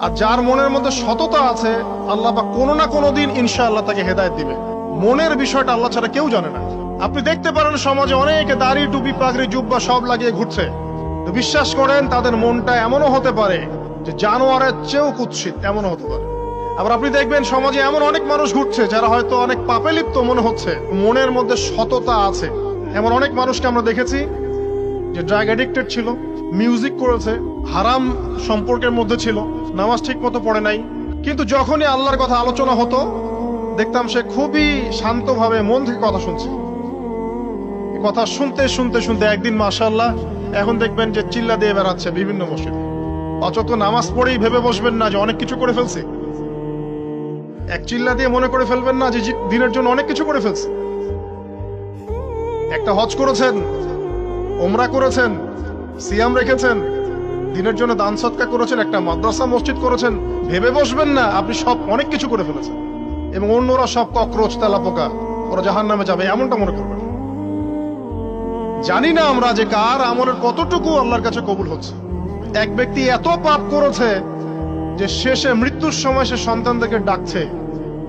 আর যার মনের মধ্যে সততা আছে, আল্লাহ পাক কোনো না কোনো দিন ইনশাআল্লাহ তাকে হেদায়েত দিবে। মনের বিষয়টা আল্লাহ ছাড়া কেউ জানে না। আপনি দেখতে পারেন সমাজে অনেকে দাড়ি, টুপি, পাগড়ি, জুব্বা সব লাগিয়ে ঘুরছে, তো বিশ্বাস করেন তাদের মনটা এমনও হতে পারে যে জানোয়ারের চেয়েও কুৎসিত, এমনও হতে পারে। আবার আপনি দেখবেন সমাজে এমন অনেক মানুষ ঘুরছে যারা হয়তো অনেক পাপে লিপ্ত মনে হচ্ছে, মনের মধ্যে সততা আছে। এমন অনেক মানুষকে আমরা দেখেছি যে ড্রাগ অ্যাডিক্টেড ছিল, মিউজিক করেছে, হারাম সম্পর্কের মধ্যে ছিল, নামাজ ঠিক মতো পড়ে নাই, কিন্তু যখনই আল্লাহর কথা আলোচনা হতো দেখতাম সে খুবই শান্তভাবে মন থেকে কথা শুনছে। কথা শুনতে শুনতে শুনতে একদিন মাশাআল্লাহ এখন দেখবেন যে চিল্লা দিয়ে বেড়াচ্ছে বিভিন্ন মসজিদে। অচত নামাজ পড়েই ভেবে বসবেন না যে অনেক কিছু করে ফেলছে। এক চিল্লা দিয়ে মনে করে ফেলবেন না যে দিনের জন্য অনেক কিছু করে ফেলছে। একটা হজ করেছেন, ওমরা করেছেন, সিয়াম রেখেছেন, দিনের জন্য দান সদকা করেছেন, একটা মাদ্রাসা মসজিদ করেছেন, ভেবে বসবেন না আপনি সব অনেক কিছু করে ফেলেছেন এবং অন্যরা সব ককরোচ, তেলাপোকা, ওরা জাহান্নামে যাবে এমনটা মনে করবেন। জানি না আমরা যে কার আমলের কতটুকু আল্লাহর কাছে কবুল হচ্ছে। এক ব্যক্তি এত পাপ করেছে যে শেষে মৃত্যুর সময় সে সন্তানদেরকে ডাকছে,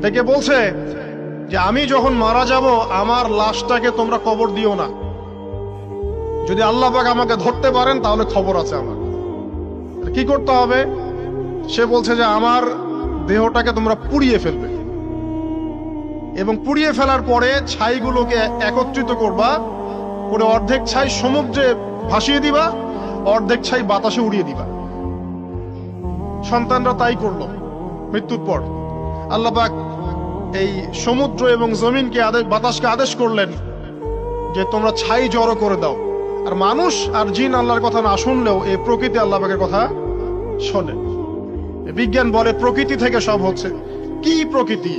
ডেকে বলছে যে আমি যখন মারা যাব আমার লাশটাকে তোমরা কবর দিও না, যদি আল্লাহ পাক আমাকে ধরতে পারেন তাহলে খবর আছে আমার। কি করতে হবে? সে বলছে যে আমার দেহটাকে তোমরা পুড়িয়ে ফেলবে এবং পুড়িয়ে ফেলার পরে ছাইগুলোকে একত্রিত করবা, করে অর্ধেক ছাই সমুদ্রে ভাসিয়ে দিবা, অর্ধেক ছাই বাতাসে উড়িয়ে দিবা। সন্তানরা তাই করলো। মৃত্যুর পর আল্লাহ পাক এই সমুদ্র এবং জমিনকে বাতাসকে আদেশ করলেন যে তোমরা ছাই জড়ো করে দাও। আর মানুষ আর জিন আল্লাহর কথা না শুনলেও এই প্রকৃতি আল্লাহ পাকের কথা শোনে। বিজ্ঞান বলে প্রকৃতি থেকে সব হচ্ছে। কি প্রকৃতি?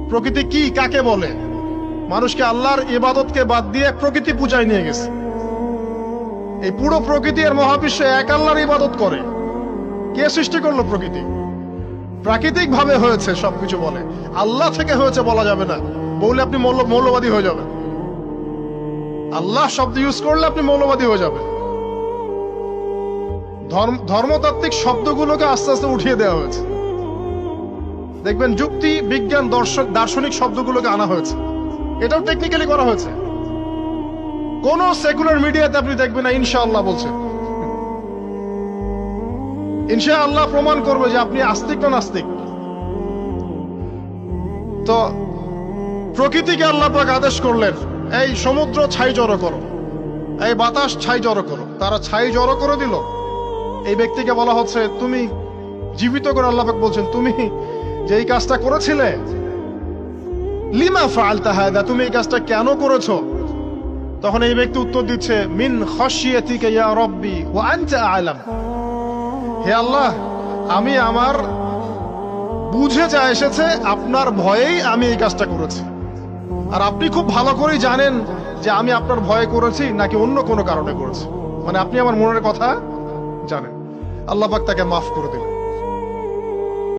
প্রকৃতি কি, কাকে বলে? মানুষকে আল্লাহর ইবাদতকে বাদ দিয়ে প্রকৃতি পূজায় নিয়ে গেছে। এই পুরো প্রকৃতি আর মহাবিশ্বে এক আল্লাহর ইবাদত করে। কে সৃষ্টি করলো প্রকৃতি? প্রাকৃতিক ভাবে হয়েছে সবকিছু বলে, আল্লাহ থেকে হয়েছে বলা যাবে না। বললে আপনি মৌলবাদী হয়ে যাবেন। আল্লাহ শব্দ ইউজ করলে আপনি মৌলবাদী হয়ে যাবেন। ধর্মতাত্ত্বিক শব্দগুলোকে আস্তে আস্তে উঠিয়ে দেওয়া হয়েছে। দেখবেন যুক্তি, বিজ্ঞান, দার্শনিক শব্দগুলোকে আনা হয়েছে। এটাও টেকনিক্যালি করা হয়েছে। কোন সেকুলার মিডিয়াতে আপনি দেখবেন না ইনশাআল্লাহ বলছে। ইনশাআল্লাহ প্রমাণ করবে যে আপনি আস্তিক না নাস্তিক। তো প্রকৃতিকে আল্লাহ পাক আদেশ করলেন এই সমুদ্র ছাই জড়ো করো, এই বাতাস ছাই জড়ো করো। তারা ছাই জড়ো করে দিল। এই ব্যক্তিকে বলা হচ্ছে তুমি জীবিত করে আল্লাহ পাক বলছেন তুমি যে এই কাজটা করেছিলে, লিমা ফাআলতা হাদা, তুমি এই কাজটা কেন করেছো? তখন এই ব্যক্তি উত্তর দিচ্ছে মিন খাশিয়াতিকা ইয়া রাব্বি ওয়া আনতা আ'লাম। হে আল্লাহ, আমি আমার বুঝে যা এসেছে আপনার ভয়েই আমি এই কাজটা করেছি, আর আপনি খুব ভালো করেই জানেন যে আমি আপনার ভয়ে করেছি নাকি অন্য কোনো কারণে করেছি। মানে আপনি আমার মনের কথা জানেন। আল্লাহ পাক তাকে মাফ করে দিলেন।